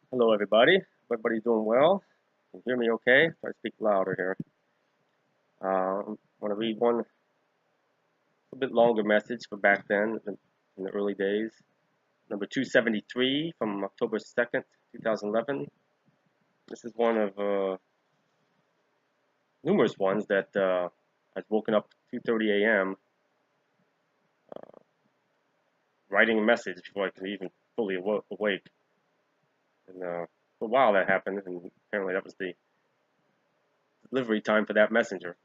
Hello, everybody. Everybody's doing well. Can you hear me okay? Try to speak louder here. I want to read one a bit longer message for back then in the early days. Number 273 from October 2nd, 2011. This is one of numerous ones that I've woken up 2:30 a.m. Writing a message before I could even fully awake. And for a while that happened, and apparently that was the delivery time for that messenger.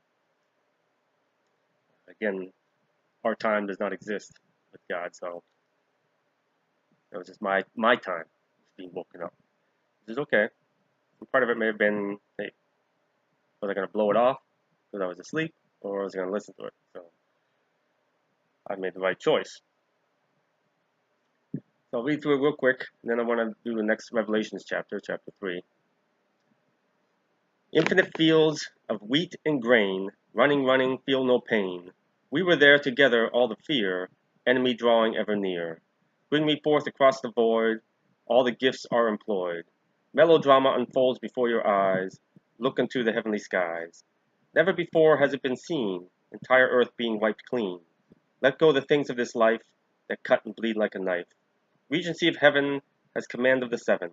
Again, our time does not exist with God, so it was just my time being woken up, which is okay. And part of it may have been, hey, was I going to blow it off because I was asleep, or was I going to listen to it? So I made the right choice. So I'll read through it real quick, and then I want to do the next Revelations chapter, chapter 3. Infinite fields of wheat and grain, running, running, feel no pain. We were there together, all the fear, enemy drawing ever near. Bring me forth across the void, all the gifts are employed. Melodrama unfolds before your eyes, look into the heavenly skies. Never before has it been seen, entire earth being wiped clean. Let go the things of this life that cut and bleed like a knife. Regency of heaven has command of the seven.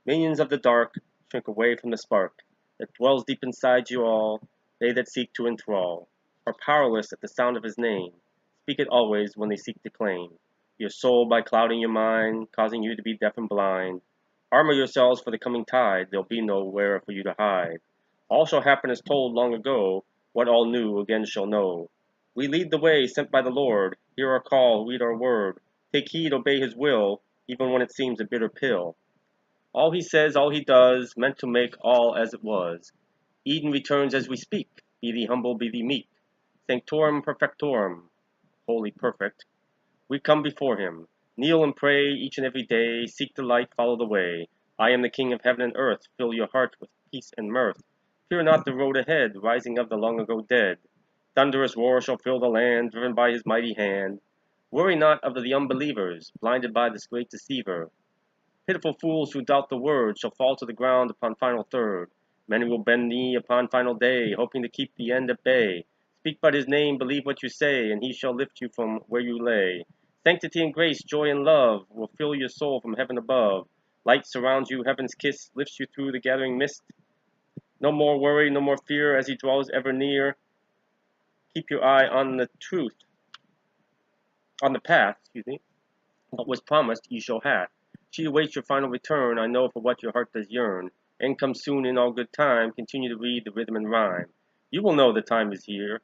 Minions of the dark shrink away from the spark that dwells deep inside you all. They that seek to enthrall are powerless at the sound of his name. Speak it always when they seek to claim your soul by clouding your mind, causing you to be deaf and blind. Armor yourselves for the coming tide, there'll be nowhere for you to hide. All shall happen as told long ago, what all knew again shall know. We lead the way sent by the Lord, hear our call, read our word. Take heed, obey his will, even when it seems a bitter pill. All he says, all he does, meant to make all as it was. Eden returns as we speak. Be thee humble, be thee meek. Sanctorum perfectorum, holy perfect. We come before him. Kneel and pray each and every day. Seek the light, follow the way. I am the King of heaven and earth. Fill your heart with peace and mirth. Fear not the road ahead, rising of the long ago dead. Thunderous roar shall fill the land, driven by his mighty hand. Worry not of the unbelievers, blinded by this great deceiver. Pitiful fools who doubt the word shall fall to the ground upon final third. Many will bend knee upon final day, hoping to keep the end at bay. Speak but his name, believe what you say, and he shall lift you from where you lay. Sanctity and grace, joy and love will fill your soul from heaven above. Light surrounds you, heaven's kiss lifts you through the gathering mist. No more worry, no more fear as he draws ever near. Keep your eye on the truth, on the path, what was promised ye shall have. She awaits your final return, I know for what your heart does yearn. And come soon in all good time, continue to read the rhythm and rhyme. You will know the time is here,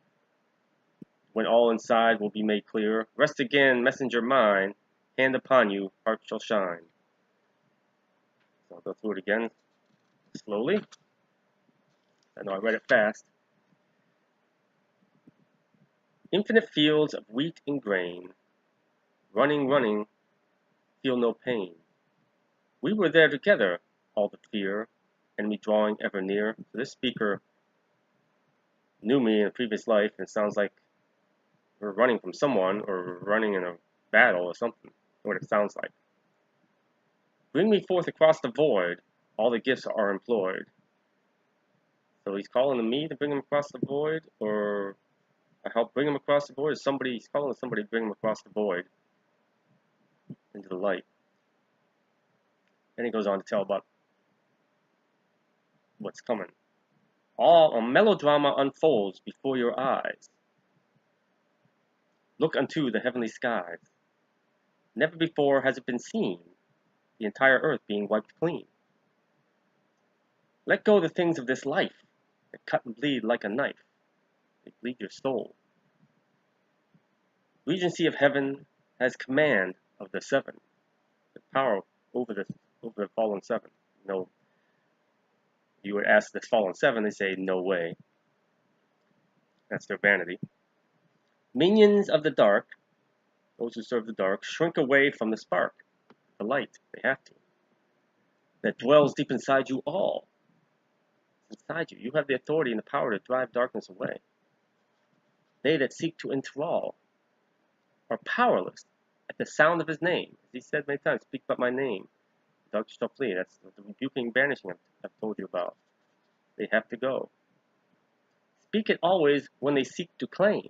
when all inside will be made clear. Rest again, messenger mine, hand upon you, heart shall shine. So I'll go through it again slowly. I know I read it fast. Infinite fields of wheat and grain, running, running, feel no pain. We were there together, all the fear, enemy drawing ever near. So this speaker knew me in a previous life, and it sounds like we're running from someone or we're running in a battle or something. What it sounds like. Bring me forth across the void, all the gifts are employed. So he's calling to me to bring him across the void, or I help bring him across the void, or he's calling somebody to bring him across the void into the light. Then he goes on to tell about what's coming. All a melodrama unfolds before your eyes. Look unto the heavenly skies. Never before has it been seen, the entire earth being wiped clean. Let go the things of this life that cut and bleed like a knife. They bleed your soul. Regency of heaven has command of the seven, the power over the fallen seven. No, you would ask the fallen seven, they say no way. That's their vanity. Minions of the dark, those who serve the dark, shrink away from the spark, the light. They have to. That dwells deep inside you all. It's inside you. You have the authority and the power to drive darkness away. They that seek to enthrall are powerless at the sound of his name. As he said many times, speak but my name. dogs shall flee. That's the rebuking, banishing I've told you about. They have to go. Speak it always when they seek to claim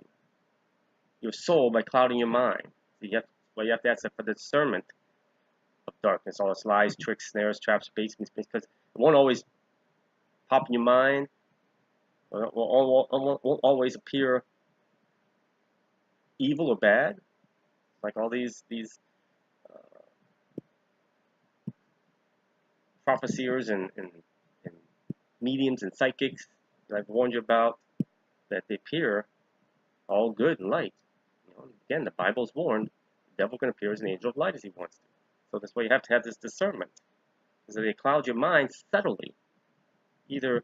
your soul by clouding your mind. So you have to ask for the discernment of darkness, all its lies, tricks, snares, traps, basements, because it won't always pop in your mind. It won't always appear evil or bad. Like all these prophecyers and mediums and psychics that I've warned you about, that they appear all good and light. Again, the Bible's warned the devil can appear as an angel of light as he wants to. So that's why you have to have this discernment, is that they cloud your mind subtly, either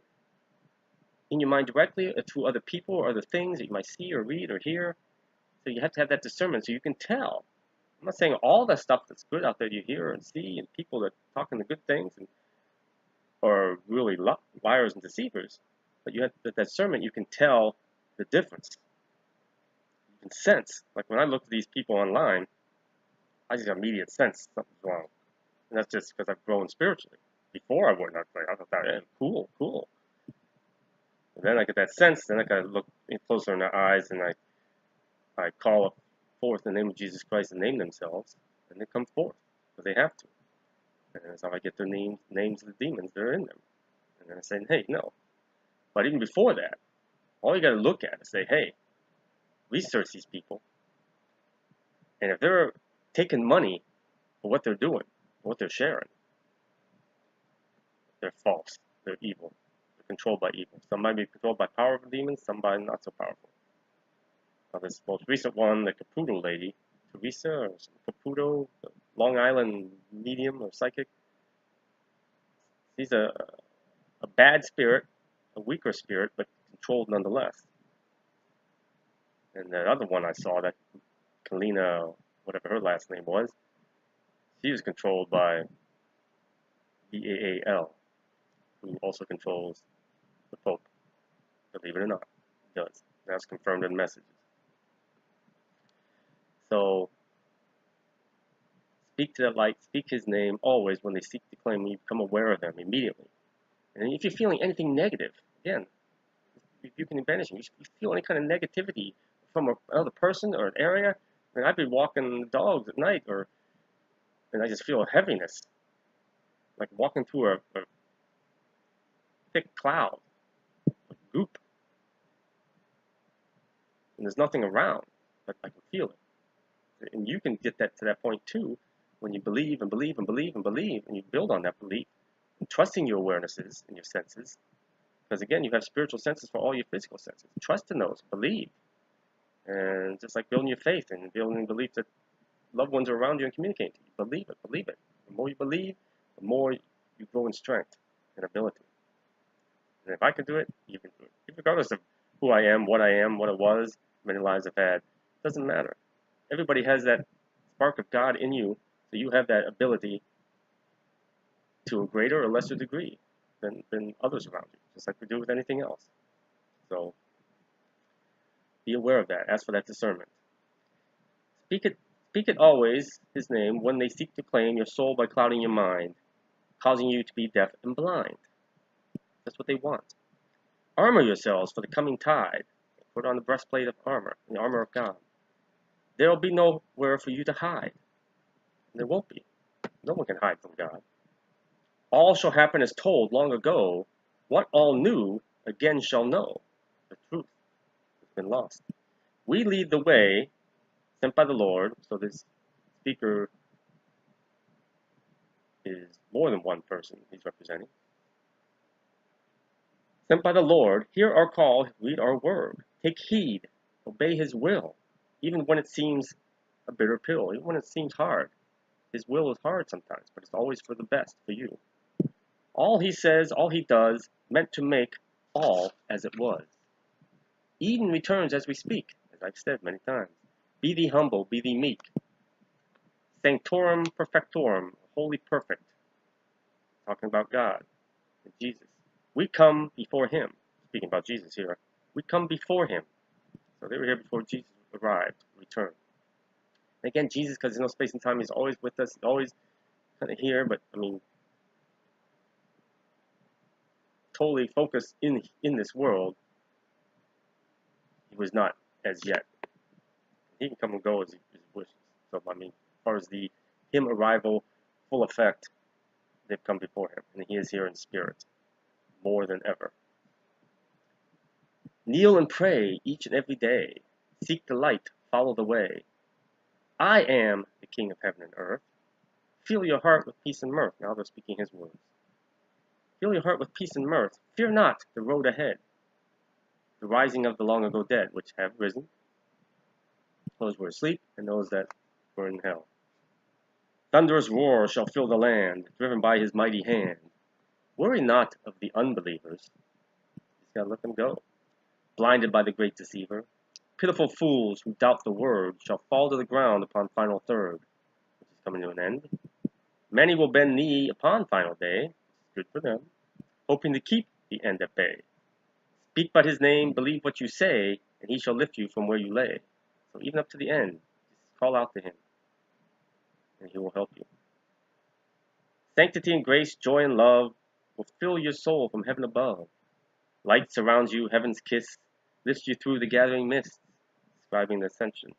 in your mind directly or through other people or other things that you might see or read or hear. So you have to have that discernment so you can tell. I'm not saying all the stuff that's good out there you hear and see, and people that talking the good things and are really liars and deceivers, but you have that discernment. You can tell the difference. You can sense. Like when I look at these people online, I just immediate sense something's wrong, and that's just because I've grown spiritually. Before I wouldn't. I thought, yeah, cool. And then I get that sense. Then I gotta look closer in their eyes, and I call forth the name of Jesus Christ and name themselves, and they come forth because they have to. And that's how I get their names of the demons that are in them. And then I say, hey, no. But even before that, all you got to look at is say, hey, research these people. And if they're taking money for what they're doing, what they're sharing, they're false. They're evil. They're controlled by evil. Some might be controlled by powerful demons, some by not so powerful. Now, this most recent one, the Caputo lady, Teresa or Caputo, the Long Island medium or psychic, she's a bad spirit, a weaker spirit, but controlled nonetheless. And the other one I saw, that Kalina, whatever her last name was, she was controlled by Baal, who also controls the Pope. Believe it or not, he does. That's confirmed in messages. So, speak to that light, speak his name always when they seek to claim you, become aware of them immediately. And if you're feeling anything negative, again, you can banish them. If you feel any kind of negativity from another person or an area, I mean, I'd be walking dogs at night, and I just feel a heaviness, like walking through a thick cloud, a goop, and there's nothing around, but I can feel it. And you can get that to that point too, when you believe and believe and believe and believe, and you build on that belief, and trusting your awarenesses and your senses, because again, you have spiritual senses for all your physical senses. Trust in those, believe, and just like building your faith and building belief that loved ones are around you and communicating to you. Believe it. The more you believe, the more you grow in strength and ability. And if I can do it, you can do it. Regardless of who I am, what it was, many lives I've had, it doesn't matter. Everybody has that spark of God in you, so you have that ability to a greater or lesser degree than others around you, just like we do with anything else. So be aware of that. Ask for that discernment. Speak it always, his name, when they seek to claim your soul by clouding your mind, causing you to be deaf and blind. That's what they want. Armor yourselves for the coming tide. Put on the breastplate of armor, the armor of God. There will be nowhere for you to hide. There won't be. No one can hide from God. All shall happen as told long ago. What all knew, again shall know. The truth has been lost. We lead the way, sent by the Lord. So this speaker is more than one person he's representing. Sent by the Lord, hear our call, read our word. Take heed, obey his will, even when it seems a bitter pill, even when it seems hard. His will is hard sometimes, but it's always for the best for you. All he says, all he does, meant to make all as it was. Eden returns as we speak, as I've said many times. Be thee humble, be thee meek. Sanctorum perfectorum, holy perfect. Talking about God and Jesus. We come before him. Speaking about Jesus here. We come before him. So they were here before Jesus arrived, returned. And again, Jesus, because there's no space and time, he's always with us. He's always kind of here, but I mean, totally focused in this world, he was not as yet. He can come and go as he wishes. So I mean, as far as him arrival, full effect, they've come before him, and he is here in spirit, more than ever. Kneel and pray each and every day. Seek the light, follow the way. I am the King of heaven and earth. Fill your heart with peace and mirth. Now they're speaking his words. Fill your heart with peace and mirth. Fear not the road ahead. The rising of the long ago dead, which have risen. Those who are asleep, and those that were in hell. Thunderous roar shall fill the land, driven by his mighty hand. Worry not of the unbelievers. He's got to let them go. Blinded by the great deceiver. Pitiful fools who doubt the word shall fall to the ground upon final third, which is coming to an end. Many will bend knee upon final day, good for them, hoping to keep the end at bay. Speak but his name, believe what you say, and he shall lift you from where you lay. So even up to the end, just call out to him, and he will help you. Sanctity and grace, joy and love will fill your soul from heaven above. Light surrounds you, heaven's kiss lifts you through the gathering mist, describing the ascension.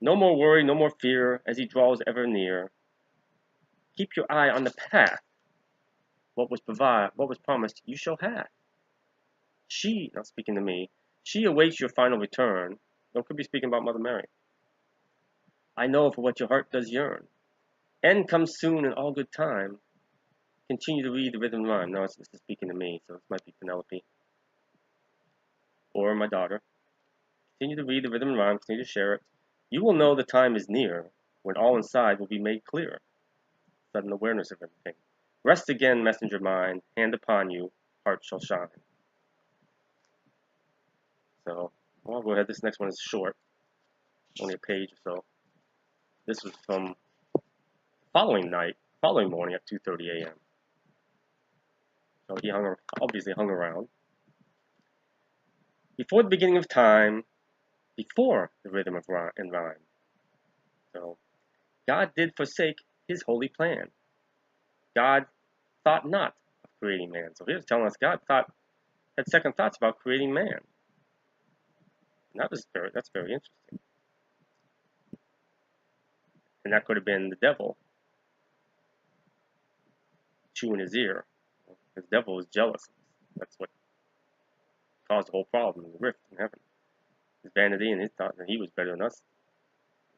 No more worry, no more fear, as he draws ever near. Keep your eye on the path. What was promised, you shall have. She, not speaking to me, she awaits your final return. No, could be speaking about Mother Mary. I know for what your heart does yearn. End comes soon in all good time. Continue to read the rhythm and rhyme. No, this is speaking to me, so this might be Penelope. Or my daughter. Continue to read the rhythm and rhyme, continue to share it. You will know the time is near, when all inside will be made clear. Sudden awareness of everything. Rest again, messenger mine, hand upon you, heart shall shine. So, I'll go ahead. This next one is short, only a page or so. This was from following morning at 2:30 a.m. So he obviously hung around. Before the beginning of time, before the rhythm of and rhyme. So, God did forsake his holy plan. God thought not of creating man. So here's telling us God had second thoughts about creating man. And that's very interesting. And that could have been the devil chewing his ear. Because the devil was jealous. That's what caused the whole problem, the rift in heaven. His vanity and his thought that he was better than us.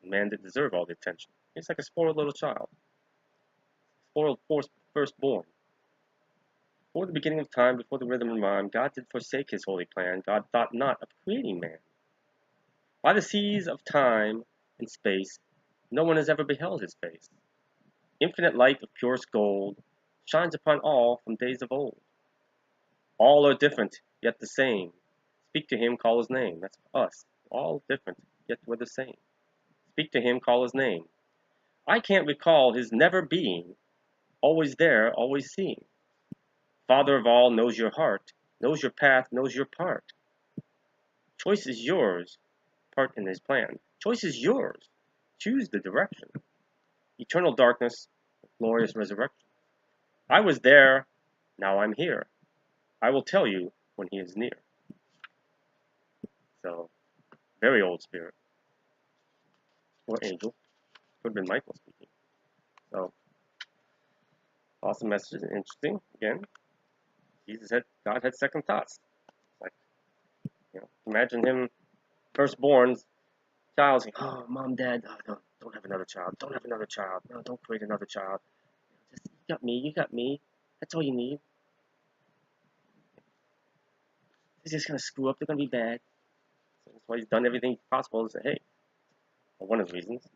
Man didn't deserve all the attention. He's like a spoiled little child. Spoiled firstborn. Before the beginning of time, before the rhythm and rhyme, God did forsake his holy plan. God thought not of creating man. By the seas of time and space, no one has ever beheld his face. Infinite light of purest gold shines upon all from days of old. All are different, yet the same. Speak to him, call his name. That's us. All different, yet we're the same. Speak to him, call his name. I can't recall his never being, always there, always seeing. Father of all knows your heart, knows your path, knows your part. Choice is yours, part in his plan. Choice is yours. Choose the direction. Eternal darkness, glorious resurrection. I was there, now I'm here. I will tell you when he is near. So, very old spirit. Or angel. Could have been Michael speaking. So, awesome message and interesting. Again, God had second thoughts. Like, imagine him, firstborn child, saying, "Oh, mom, dad, don't have another child. Don't have another child. No, don't create another child. Just you got me. That's all you need. He's just gonna screw up. They're gonna be bad." So that's why he's done everything possible to say, "Hey," well, one of the reasons,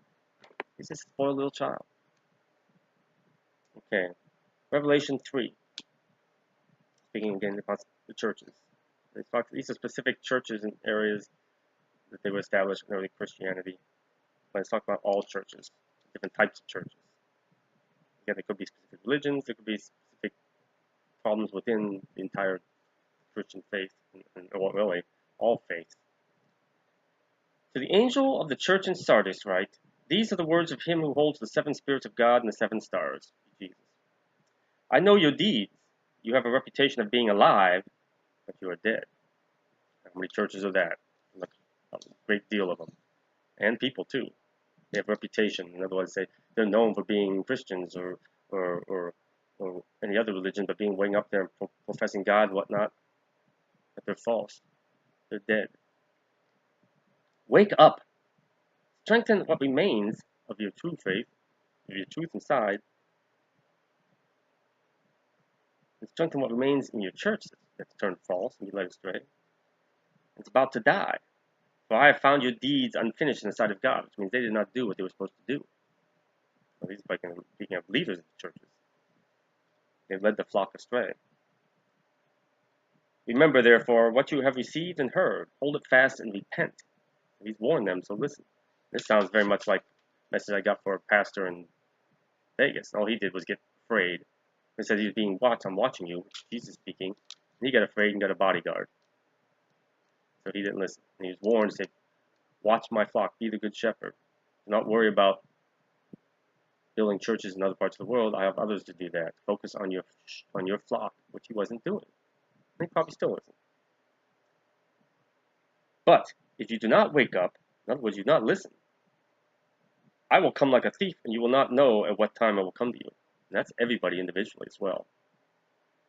he's just a spoiled little child. Okay, Revelation 3. Speaking again about the churches. These are specific churches and areas that they were established in early Christianity. But let's talk about all churches, different types of churches. Again, there could be specific religions, there could be specific problems within the entire Christian faith, and really, all faiths. To the angel of the church in Sardis write, these are the words of him who holds the seven spirits of God and the seven stars, Jesus. I know your deeds, You have a reputation of being alive, but you are dead. How many churches are that? Like, a great deal of them. And people, too. They have reputation. In other words, they're known for being Christians or, or, or any other religion, but being way up there and professing God and whatnot. But they're false. They're dead. Wake up. Strengthen what remains of your true faith, of your truth inside, and strengthen what remains in your church that's turned false and you led astray. It's about to die. For I have found your deeds unfinished in the sight of God, which means they did not do what they were supposed to do. Well, these are speaking of leaders in the churches. They led the flock astray. Remember, therefore, what you have received and heard, hold it fast and repent. He's warned them, so listen. This sounds very much like the message I got for a pastor in Vegas. All he did was get afraid. He said he was being watched. I'm watching you, Jesus speaking. And he got afraid and got a bodyguard. So he didn't listen. And he was warned to say, watch my flock, be the good shepherd. Do not worry about building churches in other parts of the world. I have others to do that. Focus on your flock, which he wasn't doing. And he probably still isn't. But if you do not wake up, in other words, you do not listen, I will come like a thief, and you will not know at what time I will come to you. And that's everybody individually as well.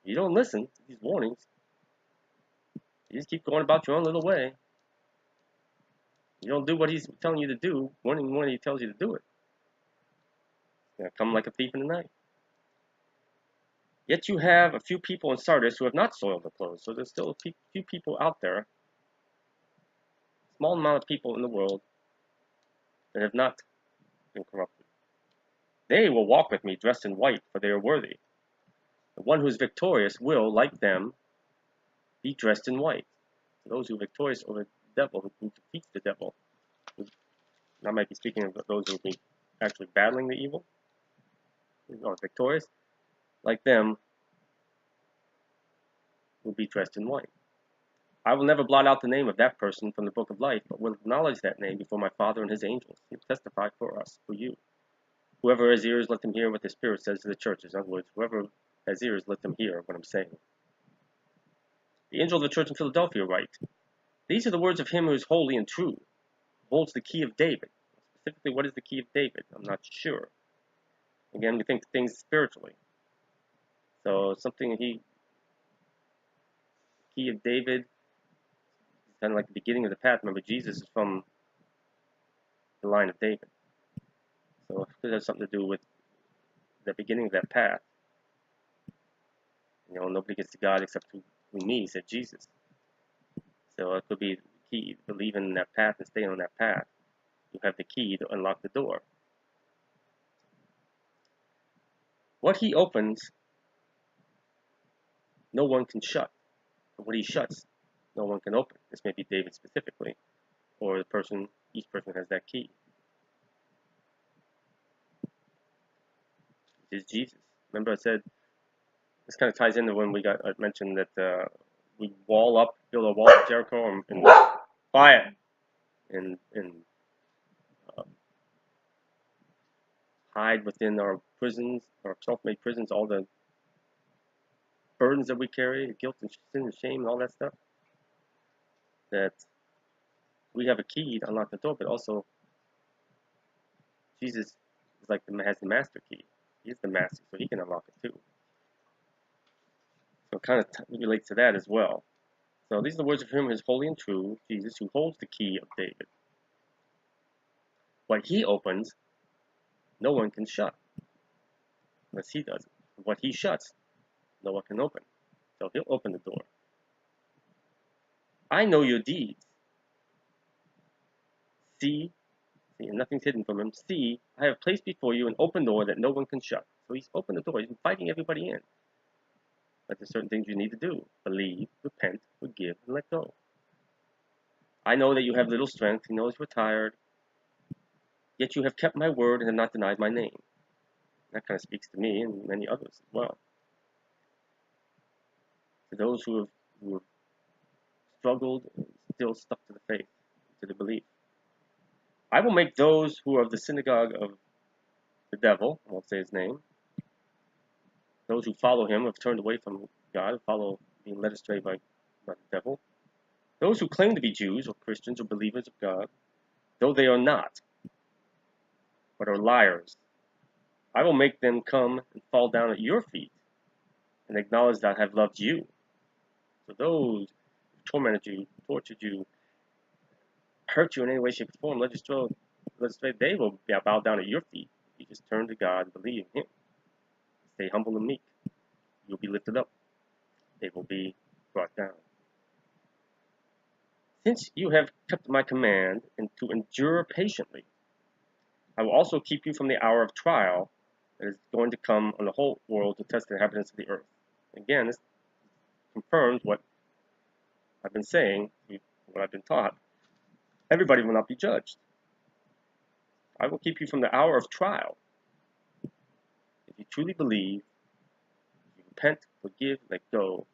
If you don't listen to these warnings, you just keep going about your own little way. You don't do what he's telling you to do, when he tells you to do it. It's going to come like a thief in the night. Yet you have a few people in Sardis who have not soiled their clothes. So there's still a few people out there, a small amount of people in the world, that have not been corrupted. They will walk with me dressed in white, for they are worthy. The one who is victorious will, like them, be dressed in white. Those who are victorious over the devil, who defeat the devil. I might be speaking of those who will be actually battling the evil, who are victorious. Like them, will be dressed in white. I will never blot out the name of that person from the book of life, but will acknowledge that name before my Father and his angels. He will testify for us, for you. Whoever has ears, let them hear what the Spirit says to the churches. In other words, whoever has ears, let them hear what I'm saying. The angel of the church in Philadelphia writes, these are the words of him who is holy and true, who holds the key of David. Specifically, what is the key of David? I'm not sure. Again, we think things spiritually. So something key of David is kind of like the beginning of the path. Remember, Jesus is from the line of David. So it could have something to do with the beginning of that path. You know, nobody gets to God except through me, said Jesus. So it could be the key, believe in that path and stay on that path. You have the key to unlock the door. What he opens, no one can shut. But what he shuts, no one can open. This may be David specifically, or the person, each person has that key. It is Jesus. Remember I said, this kind of ties into when I mentioned that we build a wall of Jericho and quiet, and hide within our prisons, our self-made prisons, all the burdens that we carry, guilt and sin and shame and all that stuff. That we have a key to unlock the door, but also Jesus is like has the master key. He's the master, so he can unlock it too. So it kind of relates to that as well. So these are the words of him who is holy and true, Jesus, who holds the key of David. What he opens, no one can shut, unless he does it. What he shuts, no one can open. So he'll open the door. I know your deeds. See, and nothing's hidden from him. See, I have placed before you an open door that no one can shut. So he's opened the door. He's inviting everybody in. But there's certain things you need to do. Believe, repent, forgive, and let go. I know that you have little strength. He knows you're tired. Yet you have kept my word and have not denied my name. That kind of speaks to me and many others as well. To those who have struggled and still stuck to the faith, to the belief. I will make those who are of the synagogue of the devil, I won't say his name, those who follow him have turned away from God, follow being led astray by the devil. Those who claim to be Jews or Christians or believers of God, though they are not, but are liars, I will make them come and fall down at your feet and acknowledge that I have loved you. So those who tormented you, tortured you, hurt you in any way, shape, or form, led you astray, they will bow down at your feet. You just turn to God and believe in Him. Stay humble and meek. You'll be lifted up. They will be brought down. Since you have kept my command and to endure patiently, I will also keep you from the hour of trial that is going to come on the whole world to test the inhabitants of the earth. Again, this confirms what I've been saying, what I've been taught. Everybody will not be judged. I will keep you from the hour of trial. If you truly believe, if you repent, forgive, let go,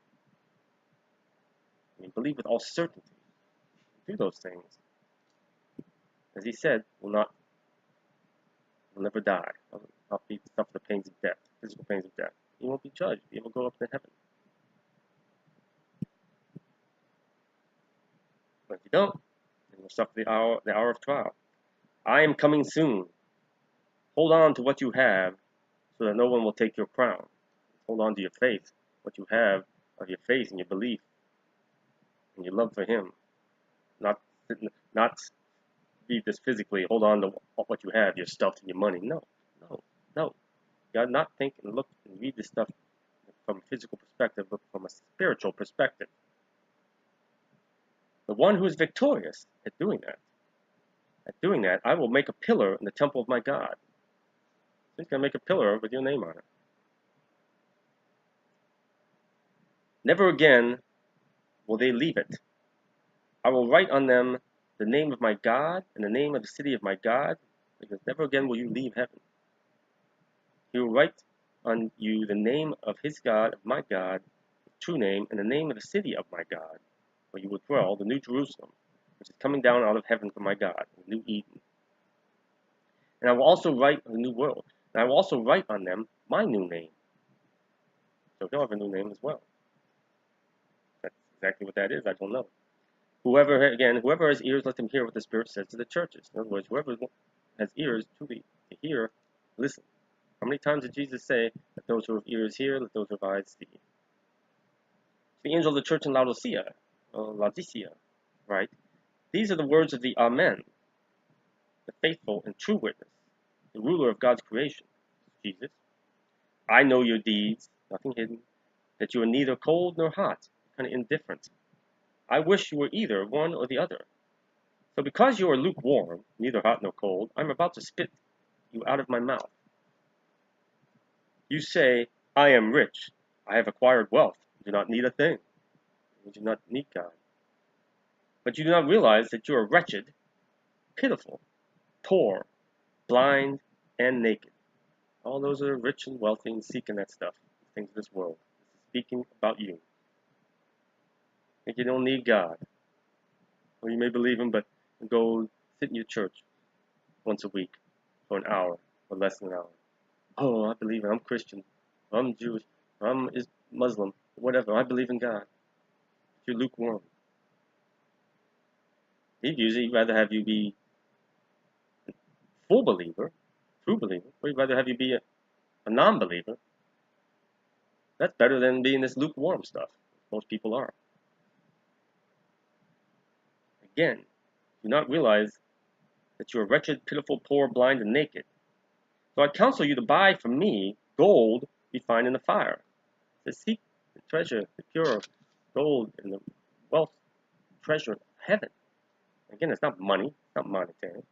and you believe with all certainty, do those things. As he said, will never die. Will not suffer the pains of death, physical pains of death. You won't be judged. You will go up to heaven. But if you don't, then you'll suffer the hour of trial. I am coming soon. Hold on to what you have, so that no one will take your crown. Hold on to your faith, what you have of your faith and your belief and your love for Him. Not be this physically. Hold on to what you have, your stuff and your money. No. You gotta not think and look and read this stuff from a physical perspective, but from a spiritual perspective. The one who is victorious at doing that, I will make a pillar in the temple of my God. He's going to make a pillar with your name on it. Never again will they leave it. I will write on them the name of my God and the name of the city of my God, because never again will you leave heaven. He will write on you the name of his God, of my God, the true name, and the name of the city of my God, where you will dwell, the New Jerusalem, which is coming down out of heaven from my God, the New Eden. And I will also write on the new world, and I will also write on them my new name. So they'll have a new name as well. That's exactly what that is. I don't know. Whoever has ears, let them hear what the Spirit says to the churches. In other words, whoever has ears truly to hear, listen. How many times did Jesus say, let those who have ears hear, let those who have eyes see? The angel of the church in Laodicea, right? These are the words of the Amen, the faithful and true witness, the ruler of God's creation, Jesus. I know your deeds, nothing hidden, that you are neither cold nor hot, kind of indifferent. I wish you were either one or the other. So because you are lukewarm, neither hot nor cold, I'm about to spit you out of my mouth. You say, I am rich, I have acquired wealth, I do not need a thing. You do not need God. But you do not realize that you are wretched, pitiful, poor, blind, and naked. All those are rich and wealthy and seeking that stuff, things of this world. This is speaking about you. Think you don't need God. Or you may believe Him, but go sit in your church once a week for an hour or less than an hour. Oh, I believe it. I'm Christian. I'm Jewish. I'm Muslim. Whatever. I believe in God. But you're lukewarm. He'd usually rather have you be a full believer, true believer, or he'd rather have you be a non-believer. That's better than being this lukewarm stuff. Most people are. Again, do not realize that you are wretched, pitiful, poor, blind, and naked. So I counsel you to buy from me gold refined in the fire. To seek the treasure, the pure gold, and the wealth treasure of heaven. Again, it's not money, it's not monetary.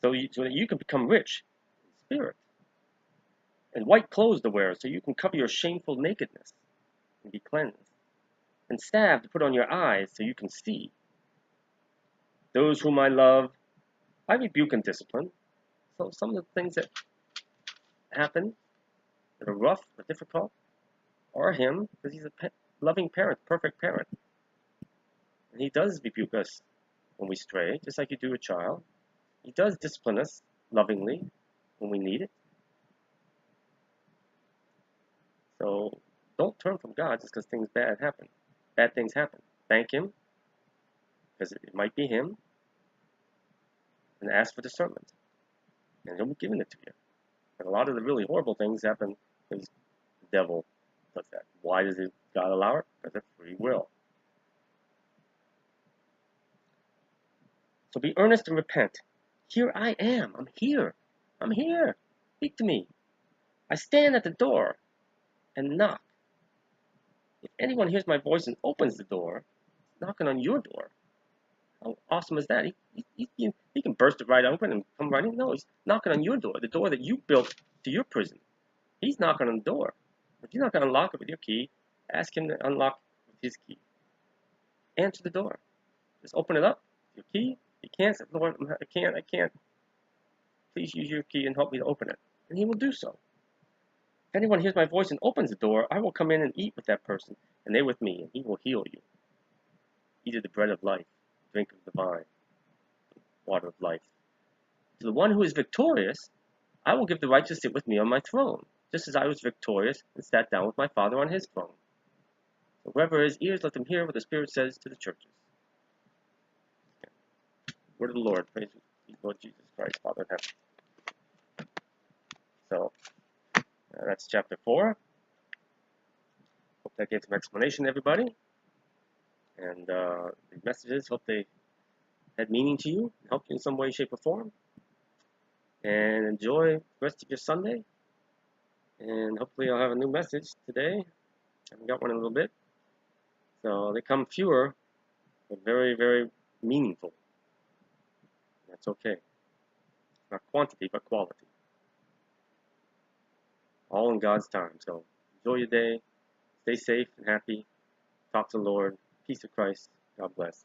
So that you can become rich in spirit. And white clothes to wear, so you can cover your shameful nakedness and be cleansed. And salve to put on your eyes, so you can see. Those whom I love, I rebuke and discipline. So some of the things that happen that are rough or difficult are him, because he's a loving parent, perfect parent. And he does rebuke us when we stray, just like you do a child. He does discipline us lovingly when we need it. So don't turn from God just because things bad happen. Bad things happen. Thank Him, because it might be Him, and ask for discernment, and He'll be giving it to you. And a lot of the really horrible things happen because the devil does that. Why does God allow it? Because of free will. So be earnest and repent. Here I am. I'm here. I'm here. Speak to me. I stand at the door and knock. If anyone hears my voice and opens the door, he's knocking on your door. How awesome is that? He can burst it right open and come right in. No, he's knocking on your door, the door that you built to your prison. He's knocking on the door. If you're not going to unlock it with your key, ask him to unlock with his key. Answer the door. Just open it up with your key. You can't say, Lord, I can't. Please use your key and help me to open it. And he will do so. If anyone hears my voice and opens the door, I will come in and eat with that person, and they with me, and he will heal you. Eat of the bread of life, drink of the vine, water of life. To the one who is victorious, I will give the right to sit with me on my throne, just as I was victorious and sat down with my Father on his throne. So whoever has ears, let them hear what the Spirit says to the churches. Word of the Lord. Praise the Lord Jesus Christ, Father in heaven. So, that's chapter 4. Hope that gave some explanation to everybody. And the messages, hope they had meaning to you, helped you in some way, shape, or form. And enjoy the rest of your Sunday. And hopefully I'll have a new message today. I haven't got one in a little bit. So they come fewer, but very, very meaningful. That's okay. Not quantity, but quality. All in God's time. So enjoy your day. Stay safe and happy. Talk to the Lord. Peace of Christ. God bless.